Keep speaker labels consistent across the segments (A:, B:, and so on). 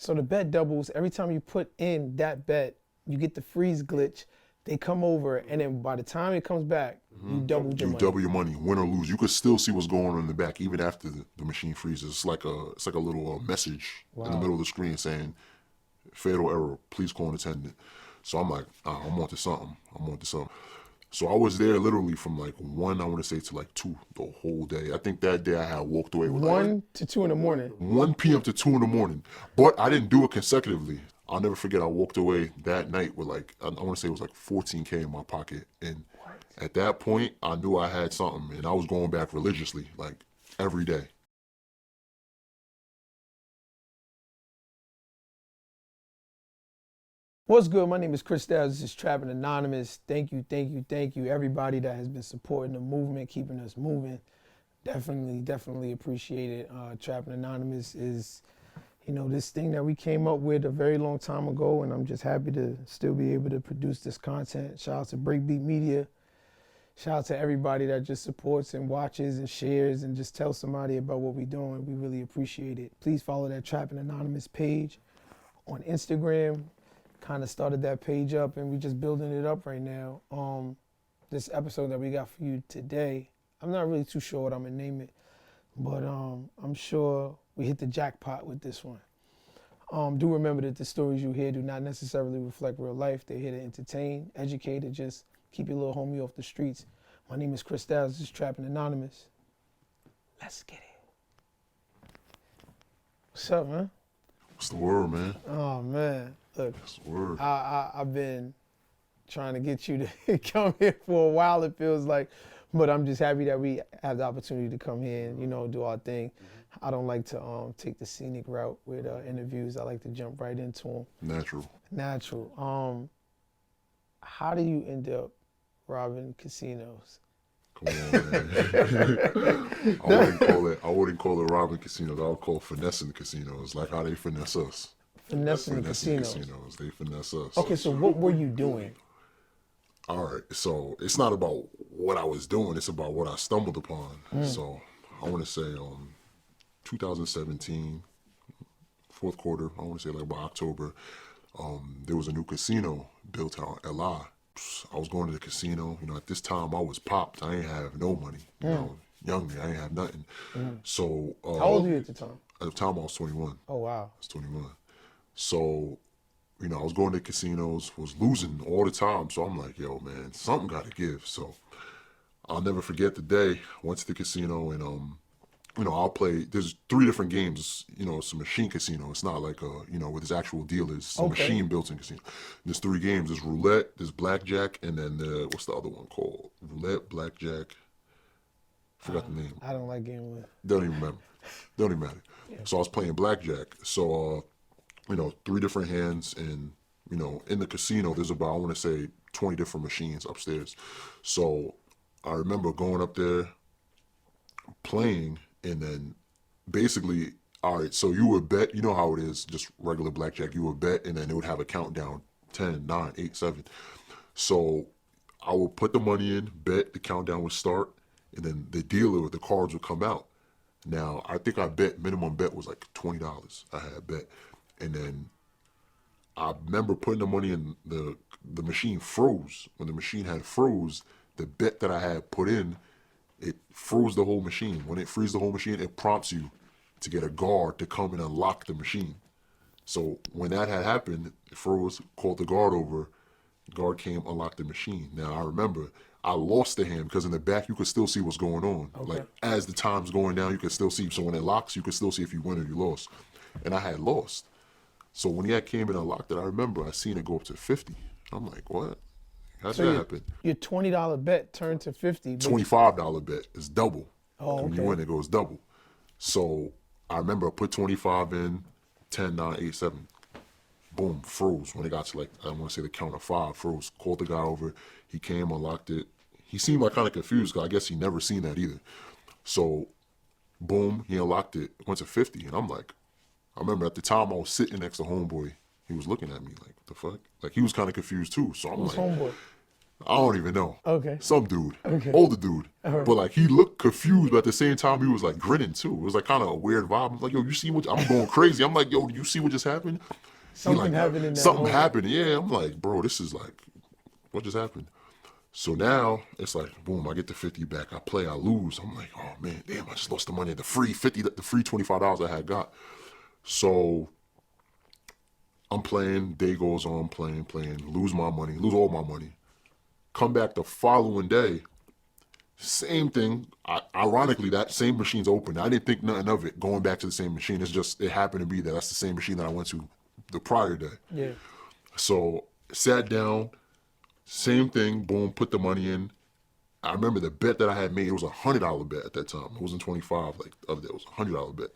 A: So the bet doubles. Every time you put in that bet, you get the freeze glitch. They come over, and then by the time it comes back, you double your money.
B: You double your money, win or lose. You could still see what's going on in the back even after the machine freezes. It's like a little message in the middle of the screen saying, "Fatal error. Please call an attendant." So I'm like, I'm on to something. So I was there literally from like 1, I want to say, to like 2 the whole day. I think that day I had walked away with
A: 1 to 2 in the morning.
B: 1 p.m. to 2 in the morning. But I didn't do it consecutively. I'll never forget, I walked away that night with like, I want to say it was like $14K in my pocket. And at that point, I knew I had something, and I was going back religiously, like every day.
A: What's good? My name is Chris Styles. This is Trappin Anonymous. Thank you, everybody that has been supporting the movement, keeping us moving. Definitely appreciate it. Trappin Anonymous is, this thing that we came up with a very long time ago, and I'm just happy to still be able to produce this content. Shout out to Breakbeat Media. Shout out to everybody that just supports and watches and shares and just tells somebody about what we're doing. We really appreciate it. Please follow that Trappin Anonymous page on Instagram. Kind of started that page up, and we're just building it up right now. This episode that we got for you today, I'm not really too sure what I'm gonna name it, but I'm sure we hit the jackpot with this one. Do remember that the stories you hear do not necessarily reflect real life. They're here to entertain, educate, and just keep your little homie off the streets. My name is Chris Styles. This is Trappin Anonymous. Let's get it. What's up, man?
B: What's the word, man?
A: Oh, man. Look,
B: What's the word?
A: I've been trying to get you to come here for a while, it feels like, but I'm just happy that we have the opportunity to come here and, do our thing. I don't like to take the scenic route with interviews. I like to jump right into them. Natural. How do you end up robbing casinos?
B: Come on, man. I wouldn't call it robbing casinos. I would call finessing casinos, like how they finesse us.
A: Finessing the casinos.
B: They finesse us.
A: Okay, so what were you doing?
B: All right, so it's not about what I was doing. It's about what I stumbled upon. So I want to say 2017, fourth quarter, I want to say like by October, there was a new casino built out in LA. I was going to the casino. At this time I was popped. I ain't have no money. Young me, I ain't have nothing. So
A: how old were you at the time?
B: At the time I was 21.
A: Oh wow.
B: I was 21. So, I was going to casinos, was losing all the time. So I'm like, yo, man, something got to give. So I'll never forget the day. Went to the casino and, I'll play. There's 3 different games. It's a machine casino. It's not like where there's actual dealers. It's a machine built-in casino. There's 3 games. There's roulette, there's blackjack, and then what's the other one called? Roulette, blackjack. Forgot the name.
A: I don't like gambling.
B: Don't even matter. Yeah. So I was playing blackjack. So 3 different hands, and in the casino there's about, I want to say, 20 different machines upstairs. So I remember going up there, playing, and then basically, all right, so you would bet, how it is, just regular blackjack, you would bet, and then it would have a countdown, 10, 9, 8, 7. So I would put the money in, bet, the countdown would start, and then the dealer with the cards would come out. Now, I think minimum bet was like $20 I had bet. And then I remember putting the money in, the machine froze. When the machine had froze, the bet that I had put in, it froze the whole machine. When it freezes the whole machine, it prompts you to get a guard to come and unlock the machine. So when that had happened, it froze, called the guard over, guard came, unlocked the machine. Now I remember I lost the hand because in the back you could still see what's going on. Okay. Like as the time's going down, you can still see. So when it locks, you can still see if you win or you lost. And I had lost. So when he came in and unlocked it, I remember I seen it go up to 50. I'm like, what? How'd that happen?
A: Your $20 bet turned to 50.
B: $25 bet is double.
A: Oh, okay.
B: When you win, it goes double. So I remember I put 25 in, 10, 9, 8, 7. Boom, froze. When it got to like, I want to say the count of 5, froze. Called the guy over. He came, unlocked it. He seemed like kind of confused because I guess he never seen that either. So, boom, he unlocked it. Went to 50, and I'm like, I remember at the time I was sitting next to homeboy. He was looking at me like, what the fuck? Like he was kind of confused too. So I'm like,
A: homeboy?
B: I don't even know.
A: Okay.
B: Some dude.
A: Okay.
B: Older dude.
A: Alright.
B: But like he looked confused, but at the same time he was like grinning too. It was like kind of a weird vibe. I'm like, yo, you see what I'm going crazy. I'm like, yo, do you see what just happened?
A: Something happened in that
B: something
A: moment.
B: happened. Yeah, I'm like, bro, this is like, what just happened? So now it's like, boom, I get the 50 back. I play, I lose. I'm like, oh man, damn, I just lost the money. The free 50, the free $25 I had got. So I'm playing, day goes on, playing, lose my money, lose all my money. Come back the following day, same thing. Ironically, that same machine's open. I didn't think nothing of it going back to the same machine. It's just, it happened to be that that's the same machine that I went to the prior day.
A: Yeah.
B: So sat down, same thing, boom, put the money in. I remember the bet that I had made, it was a $100 bet at that time. It wasn't 25 like the other day, it was a $100 bet.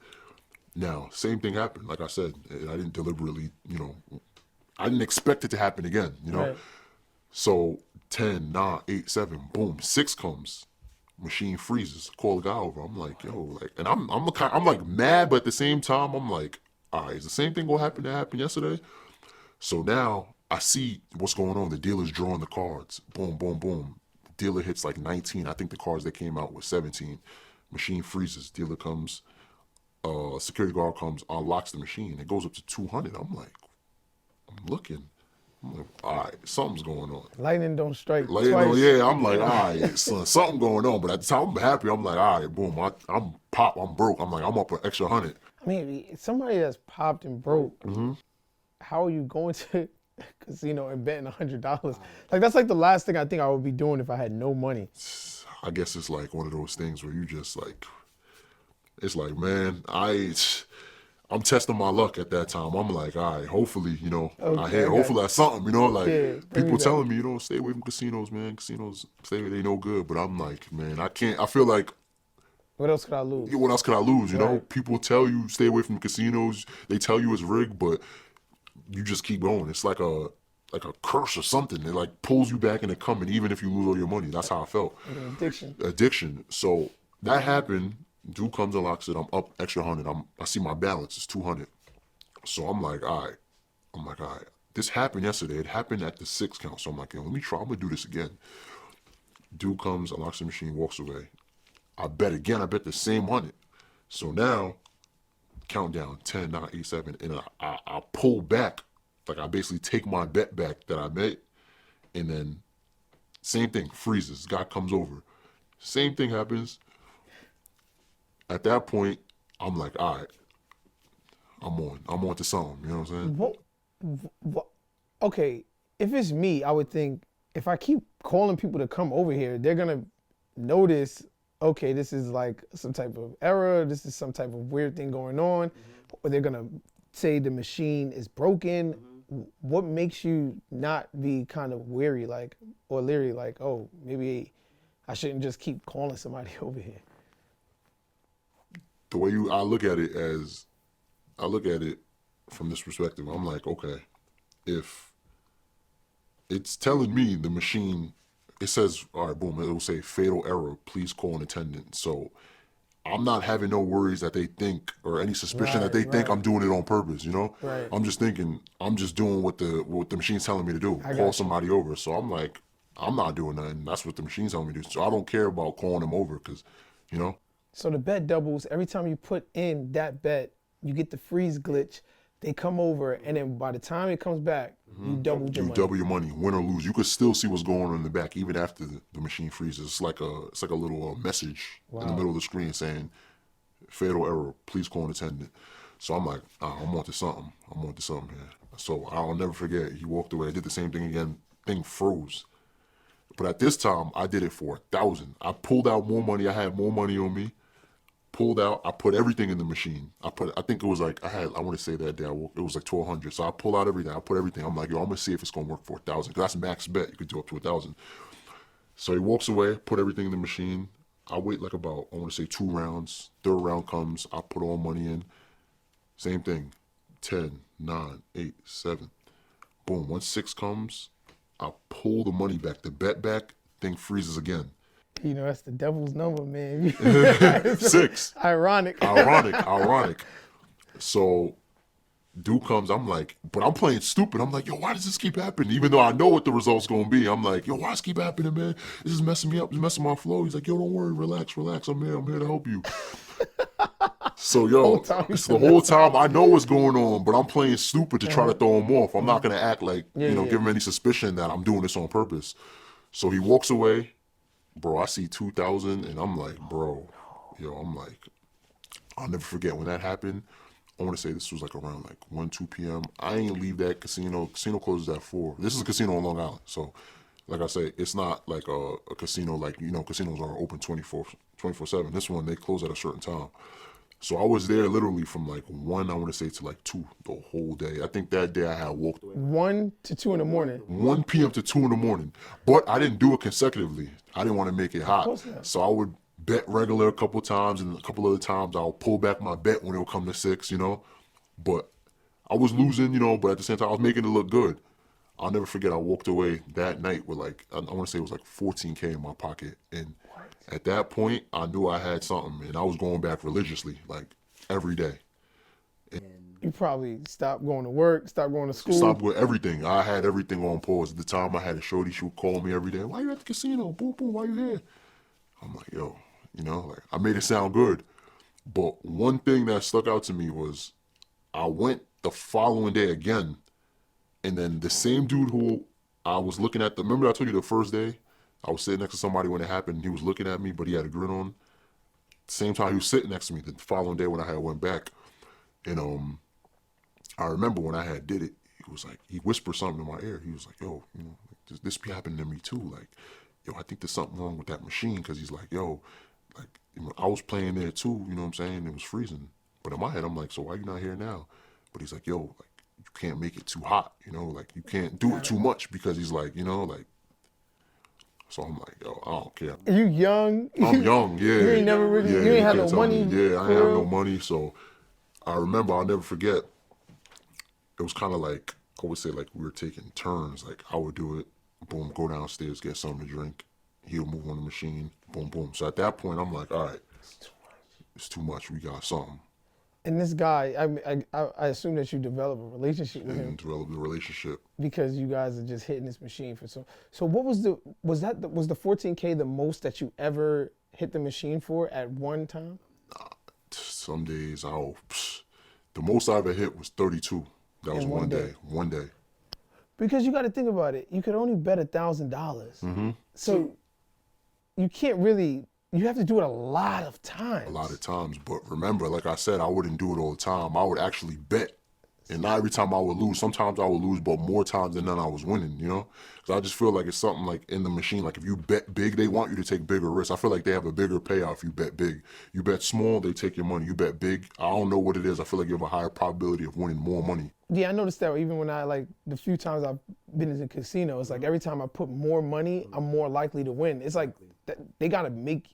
B: Now, same thing happened. Like I said, I didn't deliberately, I didn't expect it to happen again,
A: Right.
B: So 10, 9, 8, 7, boom, 6 comes. Machine freezes. Call the guy over. I'm like, yo, like, and I'm like mad, but at the same time, I'm like, all right, is the same thing gonna happen that happened yesterday? So now I see what's going on. The dealer's drawing the cards. Boom, boom, boom. Dealer hits like 19. I think the cards that came out was 17. Machine freezes. Dealer comes. Security guard comes, unlocks the machine. It goes up to 200. I'm like, I'm looking. I'm like, all right, something's going on.
A: Lightning don't strike
B: Like,
A: twice.
B: yeah, I'm like, all right, son, something going on. But at the time, I'm happy. I'm like, all right, boom, I'm pop, I'm broke. I'm like, I'm up an extra 100.
A: I mean, somebody that's popped and broke, how are you going to a casino and betting $100? Like, that's like the last thing I think I would be doing if I had no money.
B: I guess it's like one of those things where you just like, it's like, man, I'm testing my luck at that time. I'm like, all right, hopefully, hopefully that's something, like people telling me, stay away from casinos, man. Casinos, they no good. But I'm like, man, I can't. I feel like,
A: what else could I lose?
B: what else could I lose?
A: Right.
B: People tell you stay away from casinos. They tell you it's rigged, but you just keep going. It's like a curse or something. It like pulls you back into coming, even if you lose all your money. That's how I felt.
A: Like an addiction.
B: Addiction. So that happened. Dude comes and locks it. I'm up extra 100. I see my balance is 200. So I'm like, all right. This happened yesterday. It happened at the 6 count. So I'm like, yo, let me try. I'm gonna do this again. Dude comes, unlocks the machine, walks away. I bet again. I bet the same 100. So now, countdown 10, 9, 8, 7, and I pull back. Like I basically take my bet back that I made, and then same thing freezes. Guy comes over. Same thing happens. At that point, I'm like, all right, I'm on to something, you know what I'm saying?
A: What? Okay, if it's me, I would think if I keep calling people to come over here, they're gonna notice, okay, this is like some type of error, this is some type of weird thing going on, or they're gonna say the machine is broken. What makes you not be kind of weary, like, or leery, like, oh, maybe I shouldn't just keep calling somebody over here?
B: The way I look at it from this perspective, I'm like, okay, if it's telling me the machine, it says, all right, boom, it will say fatal error, please call an attendant. So I'm not having no worries that they think, or any suspicion that they think I'm doing it on purpose,
A: Right.
B: I'm just thinking, I'm just doing what the machine's telling me to do, call somebody over. So I'm like, I'm not doing nothing. That's what the machine's telling me to do. So I don't care about calling them over because,
A: So the bet doubles. Every time you put in that bet, you get the freeze glitch. They come over, and then by the time it comes back, you double your money.
B: double your money, win or lose. You could still see what's going on in the back even after the machine freezes. It's like a little message in the middle of the screen saying, "Fatal error. Please call an attendant." So I'm like, I'm on to something. Here. So I'll never forget. He walked away. I did the same thing again. Thing froze. But at this time, I did it for 1,000. I pulled out more money. I had more money on me. Pulled out, I put everything in the machine. I think it was like, I want to say that day, it was like 1,200. So I pull out everything, I put everything. I'm like, yo, I'm gonna see if it's gonna work for 1,000. Cause that's max bet, you could do up to 1,000. So he walks away, put everything in the machine. I wait like about, I want to say 2 rounds. 3rd round comes, I put all money in. Same thing, 10, 9, 8, 7. Boom, once 6 comes, I pull the money back, the bet back, thing freezes again.
A: That's the devil's number, man.
B: 6.
A: Ironic.
B: Ironic. So dude comes, I'm like, but I'm playing stupid. I'm like, yo, why does this keep happening? Even though I know what the result's gonna be, I'm like, yo, why does this keep happening, man? This is messing me up. It's messing my flow. He's like, yo, don't worry, relax. I'm here to help you. So yo, it's the whole time I know what's going on, but I'm playing stupid to try to throw him off. I'm not gonna act like, give him any suspicion that I'm doing this on purpose. So he walks away, bro. I see 2,000, and I'm like, bro, I'm like, I'll never forget when that happened. I want to say this was like around like 1, 2 p.m. I ain't leave that casino. Casino closes at 4. This is a casino on Long Island. So, like I say, it's not like a casino like, casinos are open 24/7. This one, they close at a certain time. So I was there literally from like 1, I want to say, to like 2 the whole day. I think that day I had walked
A: 1 to 2 in the morning.
B: 1 p.m. to 2 in the morning. But I didn't do it consecutively. I didn't want to make it hot. So I would bet regular a couple times, and a couple other times I'll pull back my bet when it'll come to 6, But I was losing, but at the same time I was making it look good. I'll never forget, I walked away that night with like, I want to say it was like $14K in my pocket. And at that point, I knew I had something, and I was going back religiously, like every day.
A: You probably stopped going to work, stopped going to school.
B: Stopped with everything. I had everything on pause. At the time, I had a shorty. She would call me every day. Why you at the casino? Boom, boom, why you here? I'm like, yo, like I made it sound good. But one thing that stuck out to me was I went the following day again, and then the same dude who I was looking at, remember I told you the first day? I was sitting next to somebody when it happened, and he was looking at me, but he had a grin on. Same time he was sitting next to me the following day when I had went back. And I remember when I had did it, he was like, he whispered something in my ear. He was like, yo, this be happening to me too. Like, yo, I think there's something wrong with that machine. Cause he's like, yo, like, I was playing there too, you know what I'm saying? It was freezing. But in my head, I'm like, so why you not here now? But he's like, yo, like, you can't make it too hot, like you can't do it too much, because he's like, like, so I'm like, yo, I don't care.
A: You young?
B: I'm young, yeah.
A: You ain't never really, you ain't had no money?
B: Yeah, I ain't have no money. So I remember, I'll never forget, it was kind of like, I would say like we were taking turns. Like I would do it, boom, go downstairs, get something to drink. He'll move on the machine, boom, boom. So at that point, I'm like, all right, it's too much. We got something.
A: And this guy, I assume that you develop a relationship with him.
B: Develop a relationship.
A: Because you guys are just hitting this machine for so what was the 14K the most that you ever hit the machine for at one time?
B: Some days the most I ever hit was 32. That was one day. One day.
A: Because you got to think about it. You could only bet $1,000.
B: Mm-hmm.
A: So you can't really. You have to do it a lot of times.
B: A lot of times. But remember, like I said, I wouldn't do it all the time. I would actually bet. And not every time I would lose. Sometimes I would lose, but more times than none I was winning, Because I just feel like it's something like in the machine. Like if you bet big, they want you to take bigger risks. I feel like they have a bigger payout if you bet big. You bet small, they take your money. You bet big, I don't know what it is. I feel like you have a higher probability of winning more money.
A: Yeah, I noticed that even when the few times I've been in the casino, it's like every time I put more money, I'm more likely to win. It's like they got to make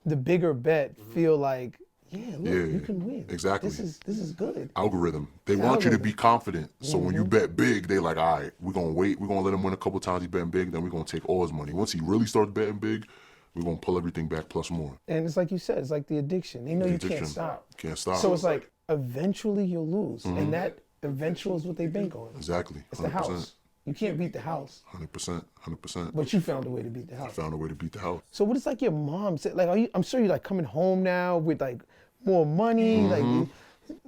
A: the bigger bet feel like, yeah, look, you can win.
B: Exactly.
A: This is good.
B: Algorithm. They want you to be confident. So when you bet big, they like, all right, we're going to wait. We're going to let him win a couple times. He's betting big. Then we're going to take all his money. Once he really starts betting big, we're going to pull everything back plus more.
A: And it's like you said, it's like the addiction. They know you can't stop.
B: Can't stop.
A: So it's like eventually you'll lose. And that eventual is what they bank on.
B: Exactly. 100%.
A: It's the house. You can't beat the house.
B: 100%.
A: But you found a way to beat the house.
B: I found a way to beat the house.
A: So what is like your mom said? Like, I'm sure you're like coming home now with like more money. Like,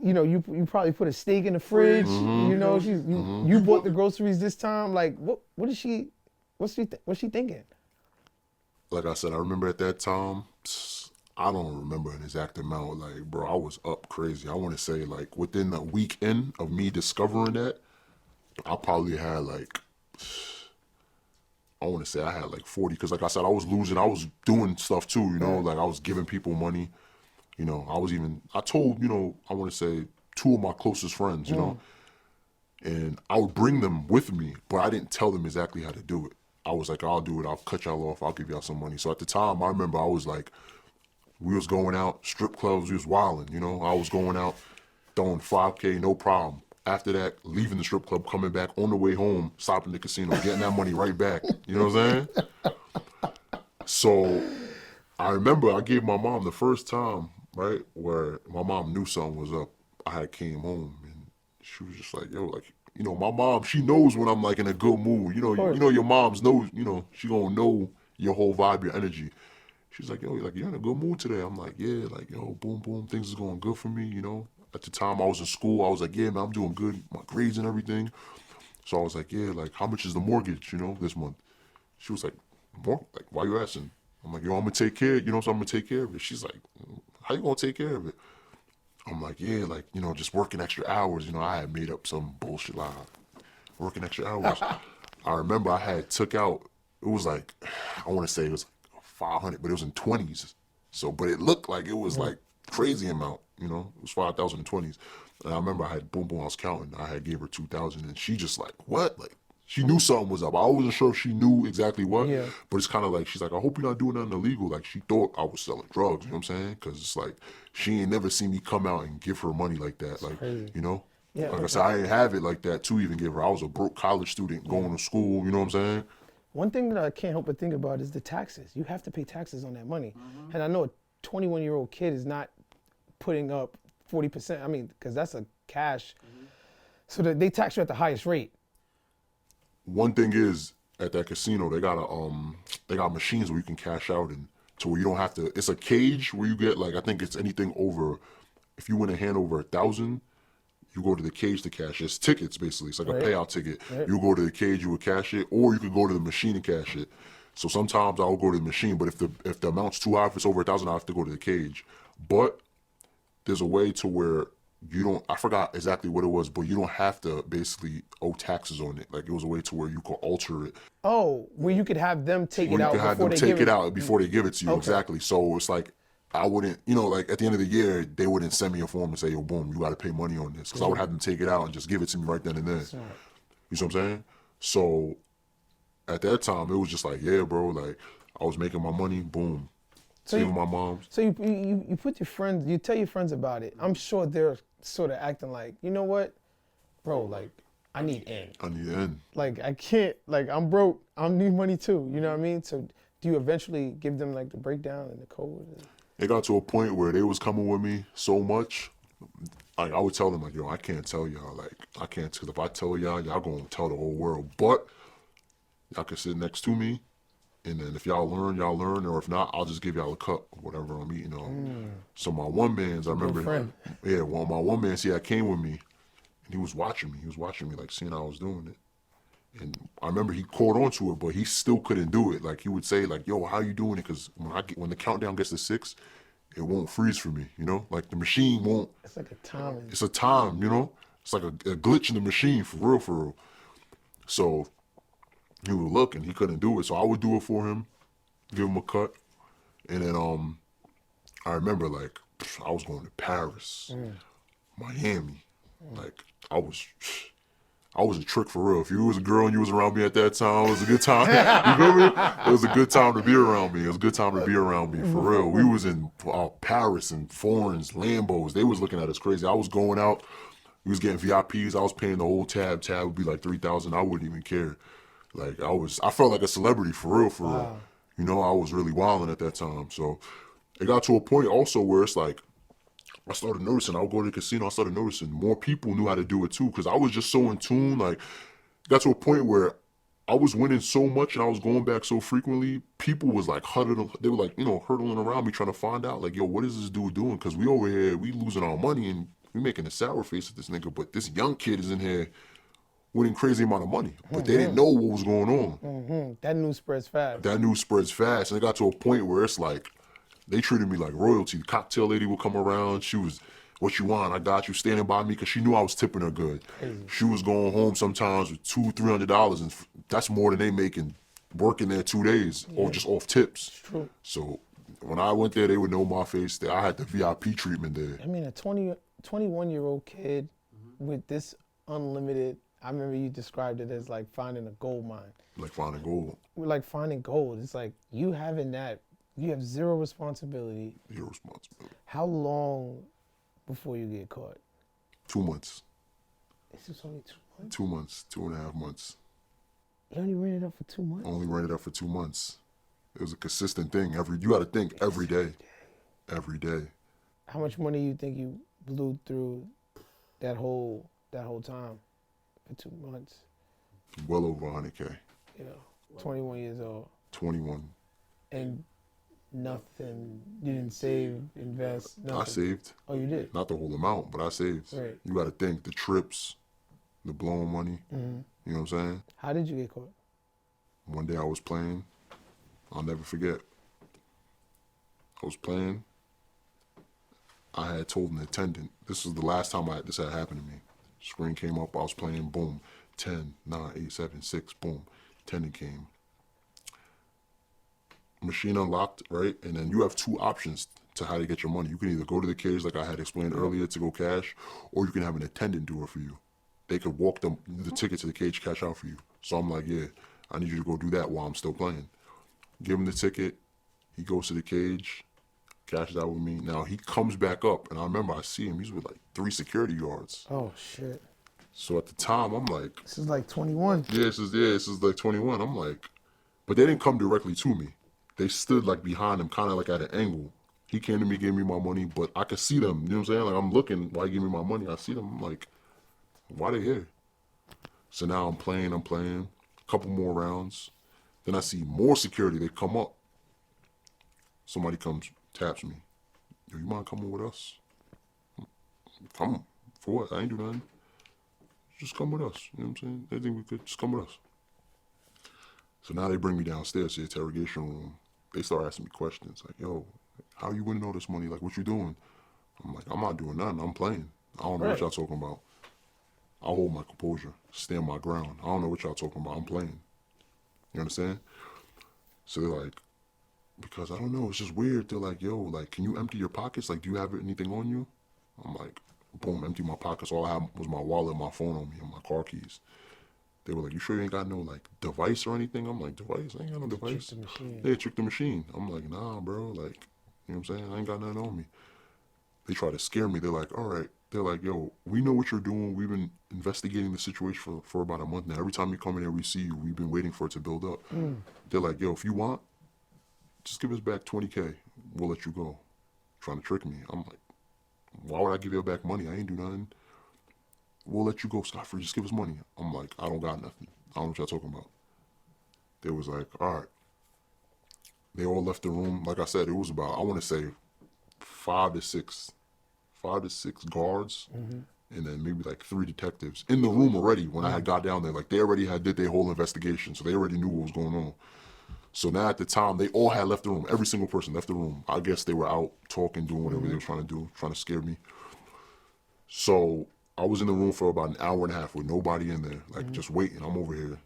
A: you probably put a steak in the fridge. You bought the groceries this time. Like, what's she thinking?
B: Like I said, I remember at that time, I don't remember an exact amount. Like, bro, I was up crazy. I want to say like within the weekend of me discovering that, I probably had like, I want to say I had like 40, because like I said, I was losing. I was doing stuff too, like I was giving people money. I told, I want to say 2 of my closest friends, and I would bring them with me, but I didn't tell them exactly how to do it. I was like, I'll do it. I'll cut y'all off. I'll give y'all some money. So at the time, I remember I was like, we was going out, strip clubs, we was wilding, I was going out, throwing 5K, no problem. After that, leaving the strip club, coming back on the way home, stopping the casino, getting that money right back. You know what I'm saying? So I remember I gave my mom the first time, right, where my mom knew something was up. I had came home and She was just like, yo, like, you know, my mom, she knows when I'm like in a good mood. You know, your mom's knows, you know, she gonna know your whole vibe, your energy. She's like, yo, like, you're in a good mood today. I'm like, yeah, like, yo, boom, boom, things is going good for me, you know. At the time I was in school, I was like, yeah, man, I'm doing good, my grades and everything. So I was like, yeah, like, how much is the mortgage, you know, this month? She was like, like, why you asking? I'm like, yo, I'm gonna take care, you know, so I'm gonna take care of it. She's like, how you gonna take care of it? I'm like, yeah, like, you know, just working extra hours. You know, I had made up some bullshit lie. Working extra hours. I remember I had took out, it was like, I want to say it was 500, but it was in 20s. So, but it looked like it was like crazy amount, you know, it was 5,000 in 20s. And I remember I had, boom, boom, I was counting. I had gave her 2,000 and she just like, what? Like, she knew something was up. I wasn't sure if she knew exactly what,
A: Yeah.
B: but it's kind of like, she's like, I hope you're not doing nothing illegal. Like, she thought I was selling drugs, you know what I'm saying? Because it's like, she ain't never seen me come out and give her money like that. Like,
A: crazy.
B: you know?
A: Yeah,
B: Like I said, I didn't have it like that to even give her. I was a broke college student going to school, you know what I'm saying?
A: One thing that I can't help but think about is the taxes. You have to pay taxes on that money. And I know a 21-year-old kid is not putting up 40%. I mean, because that's a cash. So that they tax you at the highest rate.
B: One thing is, at that casino, they got machines where you can cash out and to where you don't have to, it's a cage where you get like, I think it's anything over, if you win a hand over 1,000, you go to the cage to cash it. It's tickets, basically. It's like
A: Right.
B: a payout ticket.
A: Right.
B: You go to the cage, you would cash it, or you could go to the machine and cash it. So sometimes I'll go to the machine, but if the amount's too high, if it's over 1,000, I have to go to the cage. But there's a way to where you don't, I forgot exactly what it was, but you don't have to basically owe taxes on it. Like, it was a way to where you could alter it.
A: Oh, where you could have them take
B: Or
A: it
B: you
A: out
B: could have
A: before
B: them
A: they
B: take
A: give
B: it out before they give it to you.
A: Okay.
B: Exactly. So it's like, I wouldn't, you know, like at the end of the year, they wouldn't send me a form and say, yo, boom, you got to pay money on this. Because I would have them take it out and just give it to me right then and there.
A: Smart.
B: You see what I'm saying? So at that time, it was just like, yeah, bro, like I was making my money, boom,
A: So
B: saving
A: you-
B: my mom.
A: So you put your friends, you tell your friends about it. I'm sure they're sort of acting like, you know what, bro, like I need in.
B: I need to end.
A: Like I can't, like I'm broke. I need money too. You know what I mean? So do you eventually give them like the breakdown and the code?
B: It got to a point where they was coming with me so much, like I would tell them like, yo, I can't tell y'all, like I can't, because if I tell y'all, y'all gonna tell the whole world. But y'all can sit next to me, and then if y'all learn, or if not, I'll just give y'all a cut of whatever I'm eating on. So my one man's, I remember,
A: friend.
B: yeah, well, my one man's, yeah, came with me, and he was watching me. He was watching me, like seeing how I was doing it. And I remember he caught on to it, but he still couldn't do it. Like he would say, like, "Yo, how you doing it?" Because when the countdown gets to 6, it won't freeze for me. You know, like the machine won't.
A: It's like a timing.
B: It's a time. You know, it's like a glitch in the machine for real, for real. So he would look and he couldn't do it. So I would do it for him, give him a cut, and then I remember like I was going to Paris, Miami, like I was a trick for real. If you was a girl and you was around me at that time, it was a good time. You feel me? It was a good time to be around me. It was a good time to be around me, for real. We was in Paris and foreigns, Lambos. They was looking at us crazy. I was going out. We was getting VIPs. I was paying the whole tab. Tab would be like 3,000. I wouldn't even care. Like I felt like a celebrity, for real, for real. You know, I was really wilding at that time. So it got to a point also where it's like, I started noticing, I would go to the casino, I started noticing more people knew how to do it too, because I was just so in tune. Like, got to a point where I was winning so much and I was going back so frequently, people was like huddling, they were like, you know, hurtling around me trying to find out, like, yo, what is this dude doing? Because we over here, we losing our money and we making a sour face at this nigga, but this young kid is in here winning crazy amount of money, but they didn't know what was going on.
A: That news spreads fast.
B: That news spreads fast, and it got to a point where it's like, they treated me like royalty. The cocktail lady would come around. She was, what you want? I got you, standing by me, because she knew I was tipping her good.
A: Crazy.
B: She was going home sometimes with $200-300, and that's more than they making working there 2 days, or just off tips.
A: It's true.
B: So when I went there, they would know my face. I had the VIP treatment there.
A: I mean, a 21-year-old kid with this unlimited, I remember you described it as like finding a gold mine.
B: Like finding gold.
A: Like finding gold. It's like you having that, you have zero responsibility.
B: Your responsibility.
A: How long before you get caught?
B: 2 months.
A: Is this only 2 months?
B: 2 months, 2.5 months.
A: You only ran it up for 2 months?
B: Only ran it up for 2 months. It was a consistent thing. You got to think every day. Every day.
A: How much money you think you blew through that whole that whole time for 2 months.
B: Well over 100K.
A: You know, 21 years old.
B: 21.
A: And nothing, you didn't save, invest, nothing.
B: I saved.
A: Oh, you did?
B: Not the whole amount, but I saved.
A: Right.
B: You got to think, the trips, the blowing money,
A: Mm-hmm.
B: you know what I'm saying?
A: How did you get caught?
B: One day I was playing, I'll never forget. I was playing, I had told an attendant, this was the last time this had happened to me. Screen came up, I was playing, boom, 10, 9, 8, 7, 6, boom, attendant came. Machine unlocked, right? And then you have two options to how to get your money. You can either go to the cage, like I had explained earlier, to go cash, or you can have an attendant do it for you. They could walk the ticket to the cage, cash out for you. So I'm like, yeah, I need you to go do that while I'm still playing. Give him the ticket. He goes to the cage, cashes out with me. Now he comes back up, and I remember I see him. He's with like 3 security guards.
A: Oh, shit.
B: So at the time, I'm like,
A: this is like 21.
B: Yeah, this is like 21. I'm like, but they didn't come directly to me. They stood like behind him, kind of like at an angle. He came to me, gave me my money, but I could see them. You know what I'm saying? Like I'm looking while he gave me my money. I see them. I'm like, why they here? So now I'm playing. A couple more rounds. Then I see more security. They come up. Somebody comes, taps me. Yo, you mind coming with us? Come. For what? I ain't do nothing. Just come with us. You know what I'm saying? They think we could just come with us. So now they bring me downstairs to the interrogation room. They start asking me questions like, yo, how you winning all this money? Like, what you doing? I'm like, I'm not doing nothing. I'm playing. I don't know what y'all talking about. I hold my composure, stand my ground. I don't know what y'all talking about. I'm playing. You understand? So they're like, because I don't know, it's just weird. They're like, yo, like, can you empty your pockets? Like, do you have anything on you? I'm like, boom, empty my pockets. All I had was my wallet, my phone on me, and my car keys. They were like, you sure you ain't got no, like, device or anything? I'm like, device? I ain't got no device.
A: Trick the machine.
B: They tricked the machine. I'm like, nah, bro. Like, you know what I'm saying? I ain't got nothing on me. They try to scare me. They're like, all right. They're like, yo, we know what you're doing. We've been investigating the situation for about a month now. Every time you come in here, we see you. We've been waiting for it to build up. They're like, yo, if you want, just give us back 20K. We'll let you go. Trying to trick me. I'm like, why would I give you back money? I ain't do nothing. We'll let you go scot-free. Just give us money. I'm like, I don't got nothing. I don't know what y'all talking about. They was like, all right. They all left the room. Like I said, it was about, I want to say, 5 to 6 guards, and then maybe like 3 detectives in the room already when I had got down there. Like they already had did their whole investigation, so they already knew what was going on. So now at the time, they all had left the room. Every single person left the room. I guess they were out talking, doing whatever they were trying to do, trying to scare me. So I was in the room for about an hour and a half with nobody in there, like just waiting. I'm over here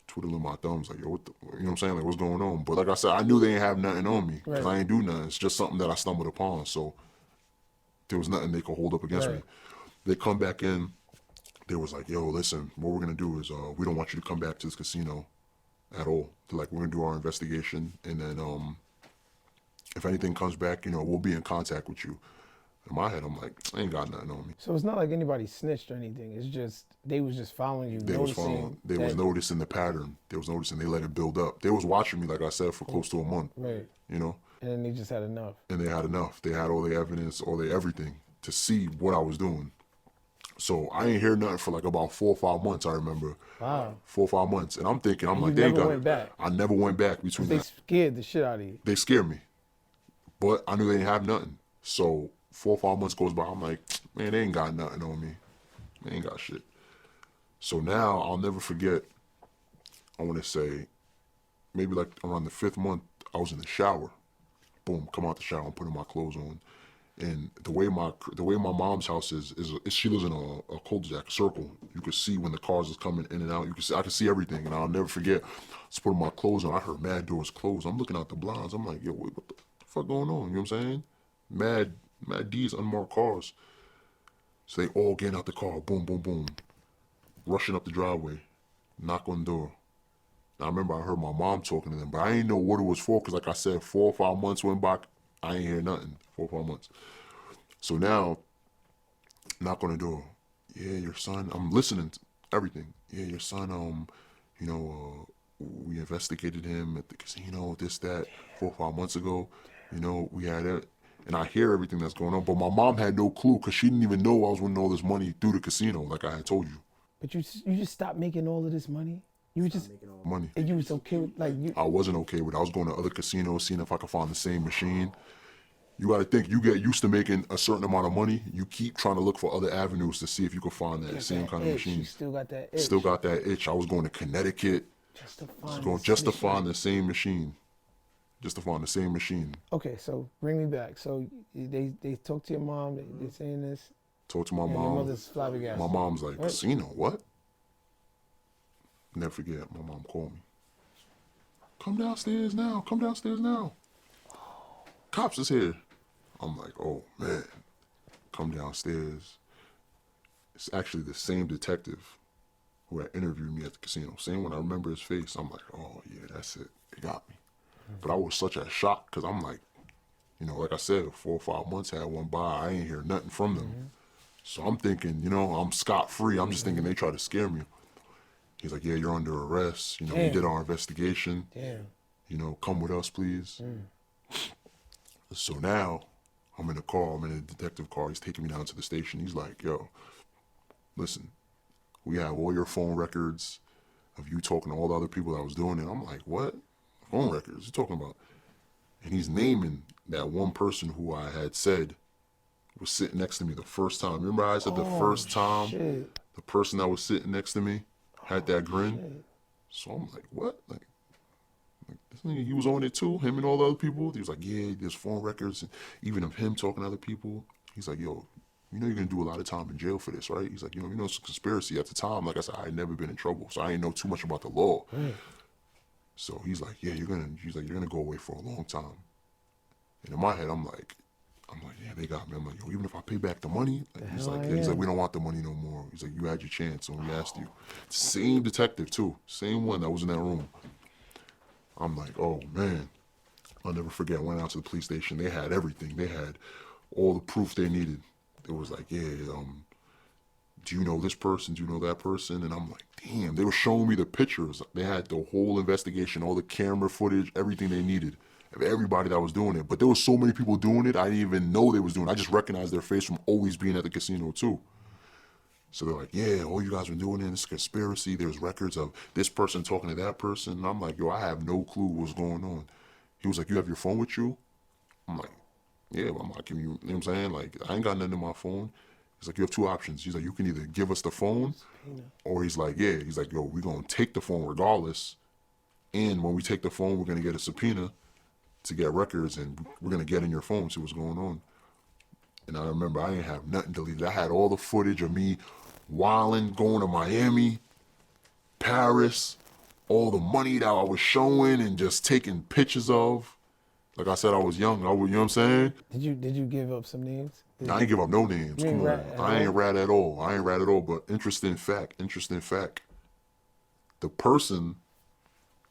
B: twiddling my thumbs, like, yo, what the, you know what I'm saying? Like, what's going on? But like I said, I knew they ain't have nothing on me because I ain't do nothing. It's just something that I stumbled upon. So there was nothing they could hold up against me. They come back in. They was like, yo, listen, what we're going to do is we don't want you to come back to this casino at all. They're like, we're going to do our investigation. And then if anything comes back, you know, we'll be in contact with you. In my head, I'm like, I ain't got nothing on me.
A: So it's not like anybody snitched or anything. It's just, they was just following you,
B: They was following. They was noticing the pattern. They was noticing. They let it build up. They was watching me, like I said, for close to a month.
A: Right.
B: You know?
A: And then they just had enough.
B: And they had enough. They had all the evidence, all the everything to see what I was doing. So I ain't hear nothing for like about 4 or 5 months, I remember.
A: Wow.
B: 4 or 5 months. And I'm thinking, I'm
A: And
B: like,
A: you
B: they ain't
A: never
B: got
A: went
B: it.
A: back.
B: I never went back between
A: They
B: that.
A: scared the shit out of you.
B: They scared me. But I knew they didn't have nothing. So 4 or 5 months goes by, I'm like, man, they ain't got nothing on me. They ain't got shit. So now I'll never forget, I want to say, maybe like around the 5th month, I was in the shower. Boom, come out the shower, I'm putting my clothes on. And the way my mom's house is she lives in a cul-de-sac, a circle. You could see when the cars is coming in and out. I could see everything, and I'll never forget. I was putting my clothes on. I heard mad doors close. I'm looking out the blinds. I'm like, yo, what the fuck going on? You know what I'm saying? Mad D's, unmarked cars. So they all getting out the car. Boom, boom, boom. Rushing up the driveway. Knock on the door. Now, I remember I heard my mom talking to them, but I didn't know what it was for because, like I said, 4 or 5 months went by. I ain't hear nothing. 4 or 5 months. So now, knock on the door. Yeah, your son. I'm listening to everything. Yeah, your son. You know, we investigated him at the casino. This, that. 4 or 5 months ago. You know, we had it. and I hear everything that's going on. But my mom had no clue because she didn't even know I was winning all this money through the casino, like I had told you.
A: But you just stopped making all of this money. You was just
B: Money.
A: and you was okay with like you.
B: I wasn't okay with it. I was going to other casinos, seeing if I could find the same machine. You got to think, you get used to making a certain amount of money. You keep trying to look for other avenues to see if you can find that same kind of
A: itch.
B: machine.
A: You still got that itch.
B: Still got that itch. I was going to Connecticut
A: just to
B: find the same machine. Just to find the same machine.
A: Okay, so bring me back. So they talk to your mom. They're saying this.
B: Talk to my
A: And your
B: mom.
A: mother's flabbergasted.
B: My mom's like,
A: What?
B: casino, what? Never forget, my mom called me. Come downstairs now. Come downstairs now. Cops is here. I'm like, oh man. Come downstairs. It's actually the same detective who had interviewed me at the casino. Same one. I remember his face. I'm like, oh yeah, that's it. They got me. But I was such a shock because I'm like, you know, like I said, 4 or 5 months had went by. I ain't hear nothing from them. So I'm thinking, you know, I'm scot-free. I'm just thinking they try to scare me. He's like, yeah, you're under arrest. You know, we
A: Damn.
B: did our investigation.
A: Damn.
B: You know, come with us, please. So now I'm in a car. I'm in a detective car. He's taking me down to the station. He's like, yo, listen, we have all your phone records of you talking to all the other people that was doing it. I'm like, what? Phone records? You talking about? And he's naming that one person who I had said was sitting next to me the first time. Remember I said the first time
A: Shit.
B: the person that was sitting next to me had that grin?
A: Shit.
B: So I'm like, what? Like this nigga, he was on it too, him and all the other people. He was like, yeah, there's phone records, and even of him talking to other people. He's like, yo, you know you're gonna do a lot of time in jail for this, right? He's like, you know it's a conspiracy. At the time, like I said, I had never been in trouble, so I didn't know too much about the law.
A: Right.
B: So he's like, yeah, you're gonna go away for a long time. And in my head, I'm like, yeah, they got me. I'm like, yo, even if I pay back the money, like, he's like, we don't want the money no more. He's like, you had your chance when we asked you. Same detective too, same one that was in that room. I'm like, oh man, I'll never forget. I went out to the police station. They had everything. They had all the proof they needed. It was like, yeah, do you know this person? Do you know that person? And I'm like, damn, they were showing me the pictures. They had the whole investigation, all the camera footage, everything they needed of everybody that was doing it. But there was so many people doing it, I didn't even know they was doing it. I just recognized their face from always being at the casino too. So they're like, yeah, all you guys been doing it, it's a conspiracy. There's records of this person talking to that person. And I'm like, yo, I have no clue what's going on. He was like, you have your phone with you? I'm like, yeah, I'm not giving you, you know what I'm saying? Like, I ain't got nothing in my phone. He's like, you have 2 options. He's like, you can either give us the phone, or he's like, yeah, he's like, yo, we're going to take the phone regardless. And when we take the phone, we're going to get a subpoena to get records, and we're going to get in your phone, see what's going on. And I remember I didn't have nothing deleted. I had all the footage of me wilding, going to Miami, Paris, all the money that I was showing and just taking pictures of. Like I said, I was young. You know what I'm saying?
A: Did you give up some names?
B: I ain't give up no names.
A: You ain't
B: Come on.
A: rat at
B: I ain't
A: all?
B: rat at all. I ain't rat at all. But interesting fact. The person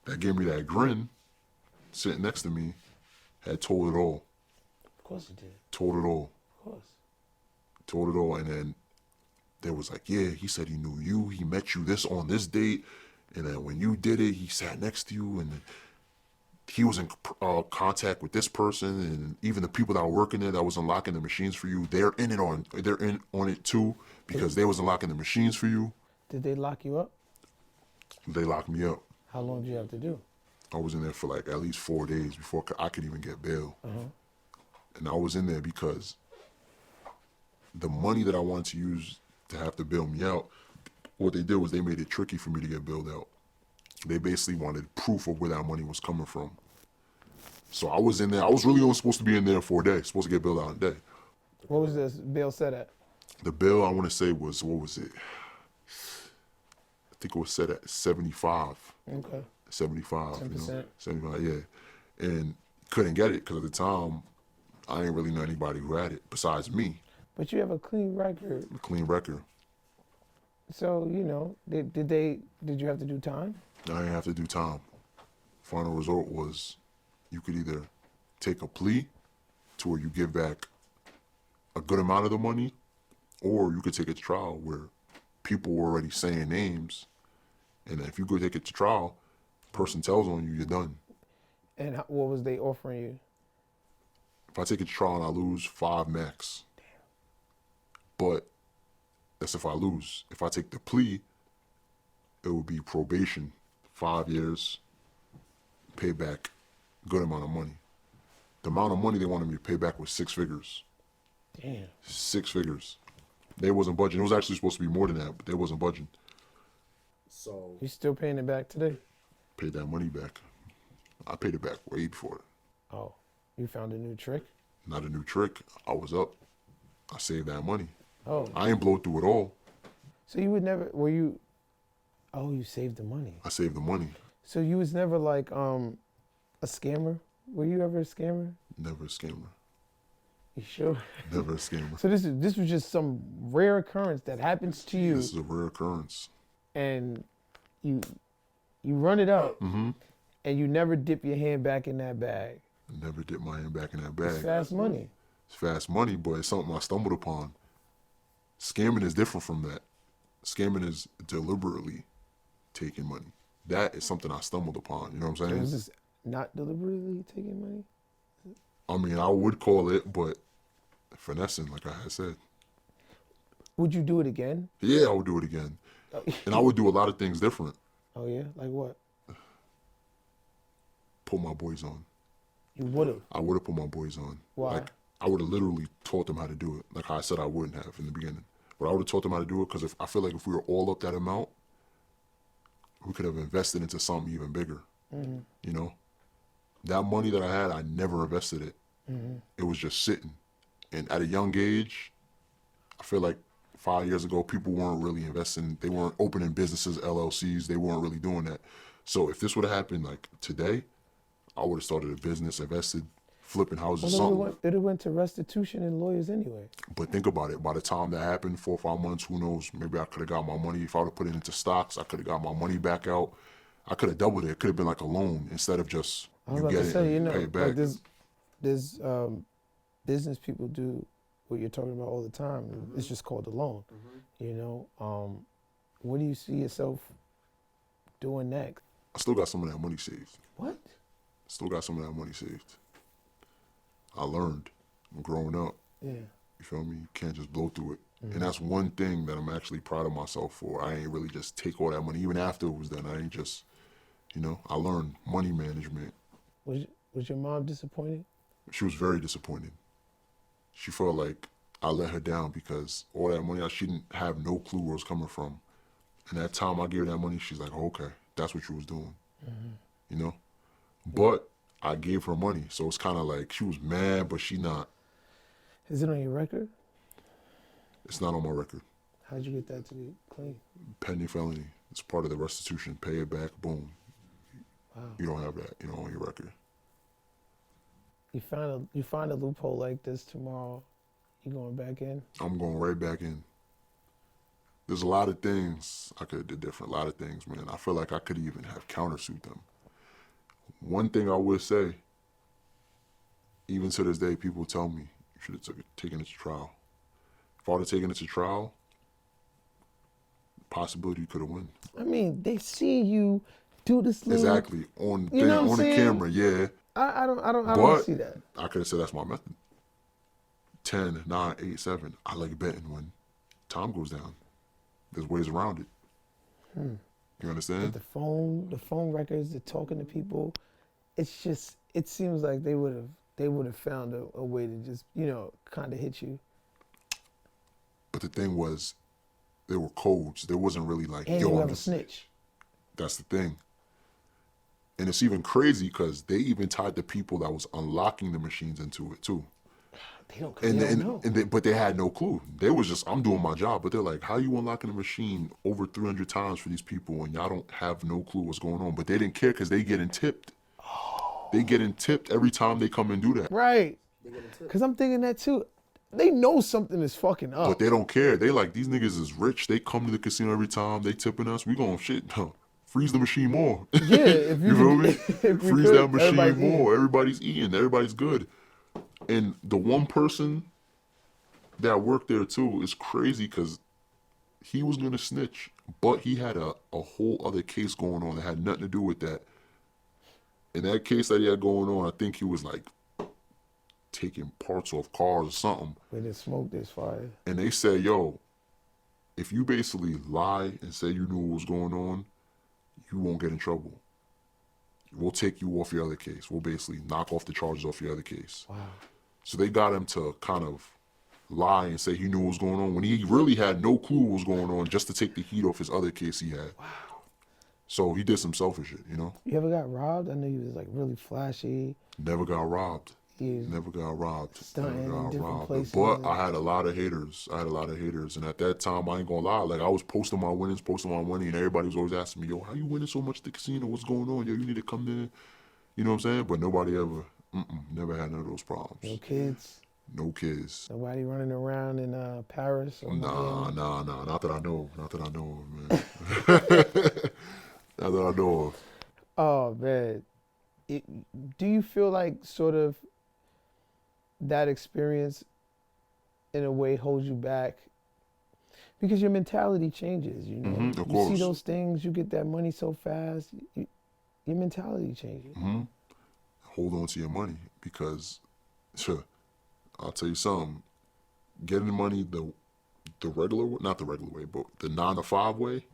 B: that gave me that grin, sitting next to me, had told it all.
A: Of course you did.
B: Told it all.
A: Of course.
B: Told it all. And then there was like, yeah, he said he knew you. He met you this on this date. And then when you did it, he sat next to you, and he was in contact with this person, and even the people that were working there that was unlocking the machines for you, they're in on it too, because they was unlocking the machines for you.
A: Did they lock you up?
B: They locked me up.
A: How long did you have to do?
B: I was in there for like at least 4 days before I could even get bail. And I was in there because the money that I wanted to use to have to bail me out, what they did was they made it tricky for me to get bailed out. They basically wanted proof of where that money was coming from. So I was in there. I was really only supposed to be in there for a day. Supposed to get bailed out in a day.
A: What was this bail set at?
B: The bail, I want to say, was, what was it? I think it was set at 75.
A: Okay.
B: 75.
A: 10%.
B: You know? 75, yeah. And couldn't get it because at the time, I didn't really know anybody who had it besides me.
A: But you have a clean record.
B: A clean record.
A: So, you know, did you have to do time?
B: I didn't have to do time. Final result was you could either take a plea to where you give back a good amount of the money, or you could take it to trial where people were already saying names, and if you go take it to trial, person tells on you, you're done.
A: And what was they offering you?
B: If I take it to trial and I lose, 5 max. But that's if I lose. If I take the plea, it would be probation, 5 years, pay back good amount of money. The amount of money they wanted me to pay back was 6 figures.
A: Damn.
B: 6 figures. They wasn't budging. It was actually supposed to be more than that, but they wasn't budging. So
A: You still paying it back today?
B: paid that money back. I paid it back way before that.
A: Oh, you found a new trick?
B: Not a new trick. I was up. I saved that money.
A: Oh,
B: I ain't blow through it all.
A: so you would never, were you, oh, you saved the money.
B: I saved the money.
A: So you was never like a scammer? Were you ever a scammer?
B: Never a scammer.
A: You sure?
B: Never a scammer.
A: So this was just some rare occurrence that happens to you,
B: This is a rare occurrence.
A: and you run it up,
B: Mm-hmm.
A: and you never dip your hand back in that bag.
B: Never dip my hand back in that
A: It's
B: bag.
A: fast money.
B: It's fast money, but it's something I stumbled upon. Scamming is different from that. Scamming is deliberately taking money. That is something I stumbled upon. You know what I'm
A: So
B: saying?
A: was this not deliberately taking money?
B: I mean, I would call it, but finessing, like I had said.
A: Would you do it again?
B: Yeah, I would do it again.
A: Oh,
B: And I would do a lot of things different.
A: oh yeah? Like what?
B: Put my boys on.
A: You would have.
B: I would have put my boys on.
A: Why?
B: Like, I would have literally taught them how to do it. Like I said I wouldn't have in the beginning. But I would have taught them how to do it because I feel like if we were all up that amount, we could have invested into something even bigger.
A: Mm-hmm.
B: You know? That money that I had, I never invested it.
A: Mm-hmm.
B: It was just sitting. And at a young age, I feel like 5 years ago, people weren't really investing. They weren't opening businesses, LLCs. They weren't really doing that. So if this would have happened like today, I would have started a business, invested, flipping houses,
A: Well,
B: something.
A: it went to restitution and lawyers anyway.
B: But think about it. By the time that happened, 4 or 5 months, who knows? Maybe I could have got my money. If I would have put it into stocks, I could have got my money back out. I could have doubled it. It could have been like a loan instead of just
A: I was
B: you
A: about
B: get
A: to
B: it
A: say, you
B: and
A: know,
B: pay it back.
A: like there's business people do what you're talking about all the time.
B: Mm-hmm.
A: It's just called a loan. You know, what do you see yourself doing next?
B: I still got some of that money saved.
A: What?
B: Still got some of that money saved. I learned. I'm growing up.
A: Yeah.
B: You feel me? You can't just blow through it. And that's one thing that I'm actually proud of myself for. I ain't really just take all that money. Even after it was done, I ain't just, you know, I learned money management.
A: Was your mom disappointed?
B: She was very disappointed. She felt like I let her down because all that money, she didn't have no clue where it was coming from. And that time I gave her that money, she's like, oh, okay, that's what you was doing. You know? But I gave her money, so it's kind of like she was mad, but she not.
A: Is it on your record?
B: It's not on my record.
A: How'd you get that to be clean?
B: Pending felony. It's part of the restitution. Pay it back. Boom.
A: Wow.
B: You don't have that, you know, on your record.
A: You find a loophole like this tomorrow, you going back in?
B: I'm going right back in. There's a lot of things I could have did different. A lot of things, man. I feel like I could even have countersued them. One thing I would say, even to this day, people tell me you should have taken it to trial. If I would have taken it to trial, possibility you could have won.
A: I mean, they see you do this little.
B: Exactly. On
A: You know what I'm
B: on the
A: saying?
B: camera, yeah.
A: I don't
B: But
A: see that.
B: I could have said that's my method. 10, 9, 8, 7. I like betting when time goes down. There's ways around it. You understand?
A: The phone records, the talking to people, it's just, it seems like they would have found a way to just, you know, kind of hit you.
B: But the thing was, there were codes. There wasn't really like,
A: And
B: yo,
A: you
B: I'm
A: have a
B: just-
A: snitch.
B: That's the thing. And it's even crazy because they even tied the people that was unlocking the machines into it too.
A: They don't know.
B: But they had no clue. They was just, I'm doing my job. But they're like, how you unlocking the machine over 300 times for these people and y'all don't have no clue what's going on? But they didn't care because they getting tipped. They getting tipped every time they come and do that.
A: Right. Because I'm thinking that too. They know something is fucking up.
B: But they don't care. They like, these niggas is rich. They come to the casino every time. They tipping us. We gonna freeze the machine more.
A: Yeah, if
B: You feel me?
A: if we
B: Freeze
A: could,
B: that machine
A: everybody's
B: more. Everybody's eating. Everybody's good. And the one person that worked there too is crazy because he was gonna snitch, but he had a whole other case going on that had nothing to do with that. And that case that he had going on, I think he was like taking parts off cars or something.
A: Where the smoke is fire.
B: And they said, yo, if you basically lie and say you knew what was going on, you won't get in trouble. We'll take you off your other case. We'll basically knock off the charges off your other case.
A: Wow.
B: So they got him to kind of lie and say he knew what was going on when he really had no clue what was going on, just to take the heat off his other case he had.
A: Wow.
B: So he did some selfish shit, you know?
A: You ever got robbed? I know you was like really flashy.
B: Never got robbed.
A: You
B: Never got robbed.
A: stunting
B: Never
A: in
B: got
A: different
B: robbed.
A: places.
B: But I had a lot of haters. And at that time, I ain't gonna lie, like I was posting my winnings, and everybody was always asking me, yo, how you winning so much at the casino? What's going on? Yo, you need to come there. You know what I'm saying? But nobody ever, never had none of those problems.
A: No kids?
B: No kids.
A: Nobody running around in Paris or
B: Nah.
A: Miami?
B: Not that I know of, man. Not that I know of.
A: Oh, man. Do you feel like sort of that experience in a way holds you back? Because your mentality changes, you know?
B: Of
A: you
B: course.
A: see those things, you get that money so fast, your mentality changes.
B: Hold on to your money because, sure, I'll tell you something. Getting the money the regular way, not the regular way, but the 9 to 5 way,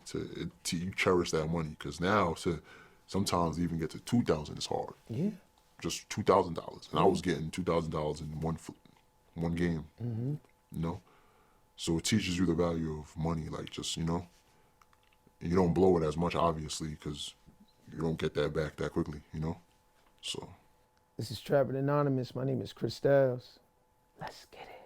B: to you cherish that money, because now to sometimes even get to $2,000 is hard.
A: Yeah.
B: Just $2,000, and I was getting $2,000 in one game. You know, so it teaches you the value of money. Like, just, you know, you don't blow it as much, obviously, because you don't get that back that quickly. You know, so.
A: This is Trappin Anonymous. My name is Chris Styles. Let's get it.